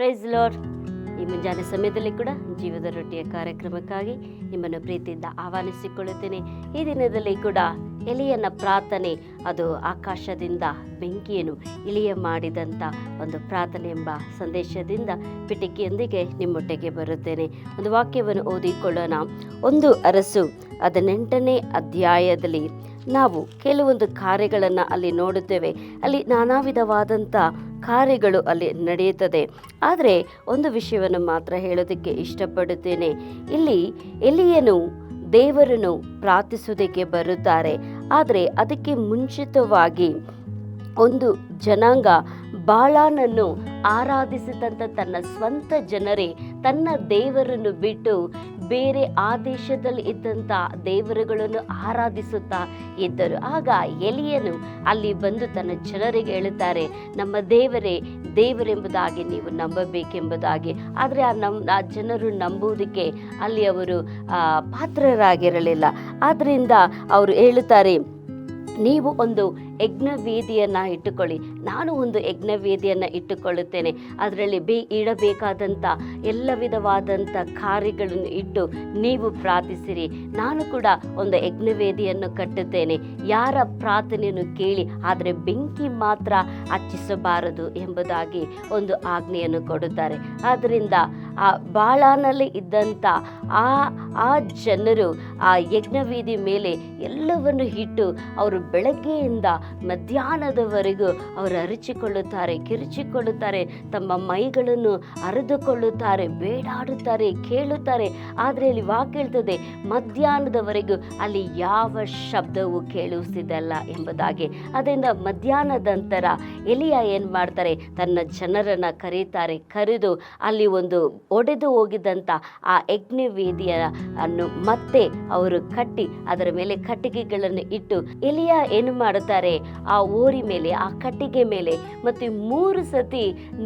Price lord. ಈ ಮುಂಜಾನೆ ಸಮಯದಲ್ಲಿ ಕೂಡ ಜೀವದ ರೊಟ್ಟಿಯ ಕಾರ್ಯಕ್ರಮಕ್ಕಾಗಿ ನಿಮ್ಮನ್ನು ಪ್ರೀತಿಯಿಂದ ಆಹ್ವಾನಿಸಿಕೊಳ್ಳುತ್ತೇನೆ. ಈ ದಿನದಲ್ಲಿ ಕೂಡ ಎಲಿಯನ ಪ್ರಾರ್ಥನೆ, ಅದು ಆಕಾಶದಿಂದ ಬೆಂಕಿಯನ್ನು ಇಳಿಯ ಮಾಡಿದಂಥ ಒಂದು ಪ್ರಾರ್ಥನೆ ಎಂಬ ಸಂದೇಶದಿಂದ ಪಿಟಿಕೆಯೊಂದಿಗೆ ನಿಮ್ಮೊಟ್ಟಿಗೆ ಬರುತ್ತೇನೆ. ಒಂದು ವಾಕ್ಯವನ್ನು ಓದಿಕೊಳ್ಳೋಣ. 1 ಅರಸು 18ನೇ ಅಧ್ಯಾಯದಲ್ಲಿ ನಾವು ಕೆಲವೊಂದು ಕಾರ್ಯಗಳನ್ನು ಅಲ್ಲಿ ನೋಡುತ್ತೇವೆ. ಅಲ್ಲಿ ನಾನಾ ವಿಧವಾದಂಥ ಕಾರ್ಯಗಳು ಅಲ್ಲಿ ನಡೆಯುತ್ತದೆ. ಆದರೆ ಒಂದು ವಿಷಯವನ್ನು ಮಾತ್ರ ಹೇಳೋದಕ್ಕೆ ಇಷ್ಟಪಡುತ್ತೇನೆ. ಇಲ್ಲಿ ಎಲಿಯನು ದೇವರನ್ನು ಪ್ರಾರ್ಥಿಸುವುದಕ್ಕೆ ಬರುತ್ತಾರೆ. ಆದರೆ ಅದಕ್ಕೆ ಮುಂಚಿತವಾಗಿ ಒಂದು ಜನಾಂಗ ಬಾಳಾನನ್ನು ಆರಾಧಿಸಿದಂಥ ತನ್ನ ಸ್ವಂತ ಜನರೇ ತನ್ನ ದೇವರನ್ನು ಬಿಟ್ಟು ಬೇರೆ ಆ ದೇಶದಲ್ಲಿ ಇದ್ದಂಥ ದೇವರುಗಳನ್ನು ಆರಾಧಿಸುತ್ತಾ ಇದ್ದರು. ಆಗ ಎಲಿಯನು ಅಲ್ಲಿ ಬಂದು ತನ್ನ ಜನರಿಗೆ ಹೇಳುತ್ತಾರೆ, ನಮ್ಮ ದೇವರೇ ದೇವರೆಂಬುದಾಗಿ ನೀವು ನಂಬಬೇಕೆಂಬುದಾಗಿ. ಆದರೆ ಆ ಜನರು ನಂಬುವುದಕ್ಕೆ ಅಲ್ಲಿ ಅವರು ಪಾತ್ರರಾಗಿರಲಿಲ್ಲ. ಆದ್ದರಿಂದ ಅವರು ಹೇಳುತ್ತಾರೆ, ನೀವು ಒಂದು ಯಜ್ಞವೇದಿಯನ್ನು ಇಟ್ಟುಕೊಳ್ಳಿ, ನಾನು ಒಂದು ಯಜ್ಞವೇದಿಯನ್ನು ಇಟ್ಟುಕೊಳ್ಳುತ್ತೇನೆ. ಅದರಲ್ಲಿ ಇಡಬೇಕಾದಂಥ ಎಲ್ಲ ವಿಧವಾದಂಥ ಕಾರ್ಯಗಳನ್ನು ಇಟ್ಟು ನೀವು ಪ್ರಾರ್ಥಿಸಿರಿ. ನಾನು ಕೂಡ ಒಂದು ಯಜ್ಞವೇದಿಯನ್ನು ಕಟ್ಟುತ್ತೇನೆ. ಯಾರ ಪ್ರಾರ್ಥನೆಯನ್ನು ಕೇಳಿ, ಆದರೆ ಬೆಂಕಿ ಮಾತ್ರ ಹಚ್ಚಿಸಬಾರದು ಎಂಬುದಾಗಿ ಒಂದು ಆಜ್ಞೆಯನ್ನು ಕೊಡುತ್ತಾರೆ. ಆದ್ದರಿಂದ ಆ ಬಾಳಾನಲ್ಲಿ ಇದ್ದಂಥ ಆ ಜನರು ಆ ಯಜ್ಞವೇದಿ ಮೇಲೆ ಎಲ್ಲವನ್ನು ಇಟ್ಟು ಅವರು ಬೆಳಗ್ಗೆಯಿಂದ ಮಧ್ಯಾಹ್ನದವರೆಗೂ ಅವರು ಅರಚಿಕೊಳ್ಳುತ್ತಾರೆ, ಕಿರುಚಿಕೊಳ್ಳುತ್ತಾರೆ, ತಮ್ಮ ಮೈಗಳನ್ನು ಅರಿದುಕೊಳ್ಳುತ್ತಾರೆ, ಬೇಡಾಡುತ್ತಾರೆ, ಕೇಳುತ್ತಾರೆ. ಆದರೆ ಅಲ್ಲಿ ವಾಕ್ಯ ಹೇಳ್ತದೆ, ಮಧ್ಯಾಹ್ನದವರೆಗೂ ಅಲ್ಲಿ ಯಾವ ಶಬ್ದವೂ ಕೇಳಿಸುವುದಿಲ್ಲ ಎಂಬುದಾಗಿ. ಅದರಿಂದ ಮಧ್ಯಾಹ್ನದ ನಂತರ ಎಲಿಯ ಏನು ಮಾಡ್ತಾರೆ, ತನ್ನ ಜನರನ್ನು ಕರೀತಾರೆ. ಕರೆದು ಅಲ್ಲಿ ಒಂದು ಒಡೆದು ಹೋಗಿದ್ದಂಥ ಆ ಯಜ್ಞವೇದಿಯನ್ನು ಮತ್ತೆ ಅವರು ಕಟ್ಟಿ ಅದರ ಮೇಲೆ ಕಟ್ಟಿಗೆಗಳನ್ನು ಇಟ್ಟು ಎಲಿಯ ಏನು ಮಾಡುತ್ತಾರೆ, ಆ ಓರಿ ಮೇಲೆ, ಆ ಕಟ್ಟಿಗೆ ಮೇಲೆ ಮತ್ತು 3 ಸತಿ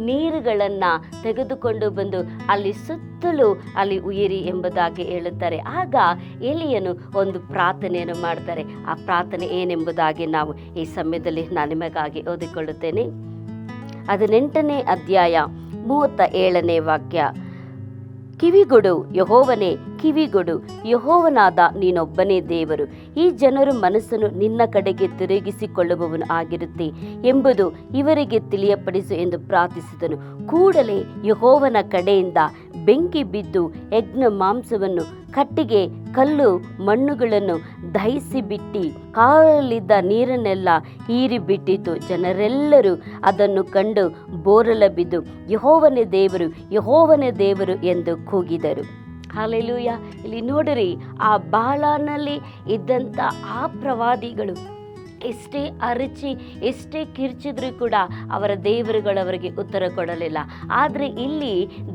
ನೀರುಗಳನ್ನು ತೆಗೆದುಕೊಂಡು ಬಂದು ಅಲ್ಲಿ ಸುತ್ತಲೂ ಅಲ್ಲಿ ಉಯಿರಿ ಎಂಬುದಾಗಿ ಹೇಳುತ್ತಾರೆ. ಆಗ ಎಲಿಯನು ಒಂದು ಪ್ರಾರ್ಥನೆಯನ್ನು ಮಾಡ್ತಾರೆ. ಆ ಪ್ರಾರ್ಥನೆ ಏನೆಂಬುದಾಗಿ ನಾವು ಈ ಸಮಯದಲ್ಲಿ ನಾನು ನಿಮಗಾಗಿ ಓದಿಕೊಳ್ಳುತ್ತೇನೆ. 18ನೇ ಅಧ್ಯಾಯ 37ನೇ ವಾಕ್ಯ. ಕಿವಿಗೊಡು ಯೆಹೋವನೇ, ಕಿವಿಗೊಡು, ಯೆಹೋವನಾದ ನೀನೊಬ್ಬನೇ ದೇವರು. ಈ ಜನರು ಮನಸ್ಸನ್ನು ನಿನ್ನ ಕಡೆಗೆ ತಿರುಗಿಸಿಕೊಳ್ಳುವವನು ಆಗಿರುತ್ತೆ ಎಂಬುದು ಇವರಿಗೆ ತಿಳಿಯಪಡಿಸು ಎಂದು ಪ್ರಾರ್ಥಿಸಿದನು. ಕೂಡಲೇ ಯೆಹೋವನ ಕಡೆಯಿಂದ ಬೆಂಕಿ ಬಿದ್ದು ಯಜ್ಞ ಮಾಂಸವನ್ನು, ಕಟ್ಟಿಗೆ, ಕಲ್ಲು, ಮಣ್ಣುಗಳನ್ನು ದಹಿಸಿಬಿಟ್ಟು ಕಾಲಲ್ಲಿದ್ದ ನೀರನ್ನೆಲ್ಲ ಹೀರಿಬಿಟ್ಟಿತು. ಜನರೆಲ್ಲರೂ ಅದನ್ನು ಕಂಡು ಬೋರಲ ಬಿದ್ದು ಯೆಹೋವನೇ ದೇವರು, ಯೆಹೋವನೇ ದೇವರು ಎಂದು ಕೂಗಿದರು. ಹಲ್ಲೆಲೂಯಾ. ಇಲ್ಲಿ ನೋಡಿರಿ, ಆ ಬಾಳಾನಲ್ಲಿ ಇದ್ದಂಥ ಆ ಪ್ರವಾದಿಗಳು ಎಷ್ಟೇ ಅರಚಿ ಎಷ್ಟೇ ಕಿರ್ಚಿದ್ರೂ ಕೂಡ ಅವರ ದೇವರುಗಳು ಅವರಿಗೆ ಉತ್ತರ ಕೊಡಲಿಲ್ಲ. ಆದರೆ ಇಲ್ಲಿ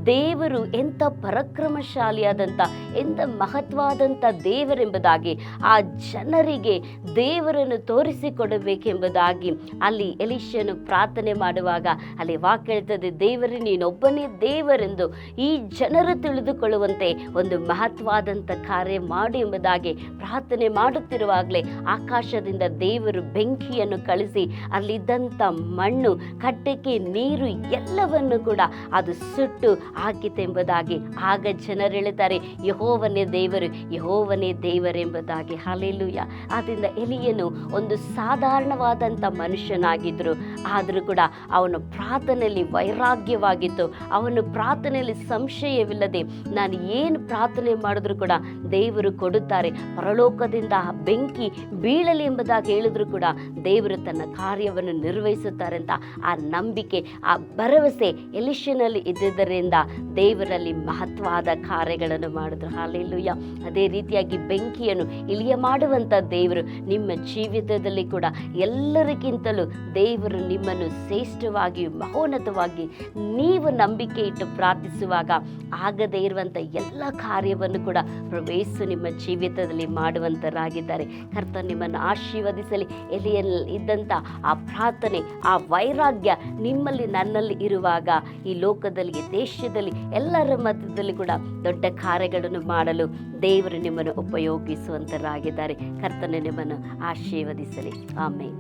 ದೇವರು ಎಂಥ ಪರಾಕ್ರಮಶಾಲಿಯಾದಂಥ, ಎಂಥ ಮಹತ್ವಾದಂಥ ದೇವರೆಂಬುದಾಗಿ ಆ ಜನರಿಗೆ ದೇವರನ್ನು ತೋರಿಸಿಕೊಡಬೇಕೆಂಬುದಾಗಿ ಅಲ್ಲಿ ಎಲೀಷನು ಪ್ರಾರ್ಥನೆ ಮಾಡುವಾಗ ಅಲ್ಲಿ ವಾಕ್ಯ ಹೇಳ್ತದೆ, ದೇವರೇ ನೀನೊಬ್ಬನೇ ದೇವರೆಂದು ಈ ಜನರು ತಿಳಿದುಕೊಳ್ಳುವಂತೆ ಒಂದು ಮಹತ್ವಾದಂಥ ಕಾರ್ಯ ಮಾಡಿ ಎಂಬುದಾಗಿ ಪ್ರಾರ್ಥನೆ ಮಾಡುತ್ತಿರುವಾಗಲೇ ಆಕಾಶದಿಂದ ದೇವರು ಬೆಂಕಿಯನ್ನು ಕಳಿಸಿ ಅಲ್ಲಿದ್ದಂಥ ಮಣ್ಣು, ಕಟ್ಟಿಗೆ, ನೀರು ಎಲ್ಲವನ್ನು ಕೂಡ ಅದು ಸುಟ್ಟು ಹಾಕಿತೆಂಬುದಾಗಿ. ಆಗ ಜನರು ಹೇಳುತ್ತಾರೆ, ಯೆಹೋವನೇ ದೇವರು, ಯೆಹೋವನೇ ದೇವರೆಂಬುದಾಗಿ. ಹಲ್ಲೆಲೂಯಾ. ಆದ್ದರಿಂದ ಎಲಿಯನು ಒಂದು ಸಾಧಾರಣವಾದಂಥ ಮನುಷ್ಯನಾಗಿದ್ದರು. ಆದರೂ ಕೂಡ ಅವನು ಪ್ರಾರ್ಥನೆಯಲ್ಲಿ ವೈರಾಗ್ಯವಾಗಿತ್ತು. ಅವನು ಪ್ರಾರ್ಥನೆಯಲ್ಲಿ ಸಂಶಯವಿಲ್ಲದೆ ನಾನು ಏನು ಪ್ರಾರ್ಥನೆ ಮಾಡಿದ್ರು ಕೂಡ ದೇವರು ಕೊಡುತ್ತಾರೆ, ಪರಲೋಕದಿಂದ ಬೆಂಕಿ ಬೀಳಲಿ ಎಂಬುದಾಗಿ ಹೇಳಿದ್ರು ಕೂಡ ದೇವರು ತನ್ನ ಕಾರ್ಯವನ್ನು ನಿರ್ವಹಿಸುತ್ತಾರೆ ಅಂತ ಆ ನಂಬಿಕೆ, ಆ ಭರವಸೆ ಎಲೀಷನಲ್ಲಿ ಇದ್ದುದರಿಂದ ದೇವರಲ್ಲಿ ಮಹತ್ವದ ಕಾರ್ಯಗಳನ್ನು ಮಾಡಿದ್ರು. ಹಲ್ಲೆಲೂಯಾ. ಅದೇ ರೀತಿಯಾಗಿ ಬೆಂಕಿಯನ್ನು ಇಳಿಯ ಮಾಡುವಂಥ ದೇವರು ನಿಮ್ಮ ಜೀವಿತದಲ್ಲಿ ಕೂಡ ಎಲ್ಲರಿಗಿಂತಲೂ ದೇವರು ನಿಮ್ಮನ್ನು ಶ್ರೇಷ್ಠವಾಗಿ, ಮಹೋನ್ನತವಾಗಿ ನೀವು ನಂಬಿಕೆ ಇಟ್ಟು ಪ್ರಾರ್ಥಿಸುವಾಗ ಆಗದೇ ಇರುವಂಥ ಎಲ್ಲ ಕಾರ್ಯವನ್ನು ಕೂಡ ಪ್ರವೇಶಿಸಿ ನಿಮ್ಮ ಜೀವಿತದಲ್ಲಿ ಮಾಡುವಂತರಾಗಿದ್ದಾರೆ. ಕರ್ತನು ನಿಮ್ಮನ್ನು ಆಶೀರ್ವದಿಸಲಿ. ಎಲಿಯಲ್ಲಿ ಇದ್ದಂಥ ಆ ಪ್ರಾರ್ಥನೆ, ಆ ವೈರಾಗ್ಯ ನಿಮ್ಮಲ್ಲಿ ನನ್ನಲ್ಲಿ ಇರುವಾಗ ಈ ಲೋಕದಲ್ಲಿ, ಈ ದೇಶದಲ್ಲಿ, ಎಲ್ಲರ ಮಧ್ಯದಲ್ಲಿ ಕೂಡ ದೊಡ್ಡ ಕಾರ್ಯಗಳನ್ನು ಮಾಡಲು ದೇವರು ನಿಮ್ಮನ್ನು ಉಪಯೋಗಿಸುವಂತರಾಗಿದ್ದಾರೆ. ಕರ್ತನು ನಿಮ್ಮನ್ನು ಆಶೀರ್ವದಿಸಲಿ. ಆಮೆನ್.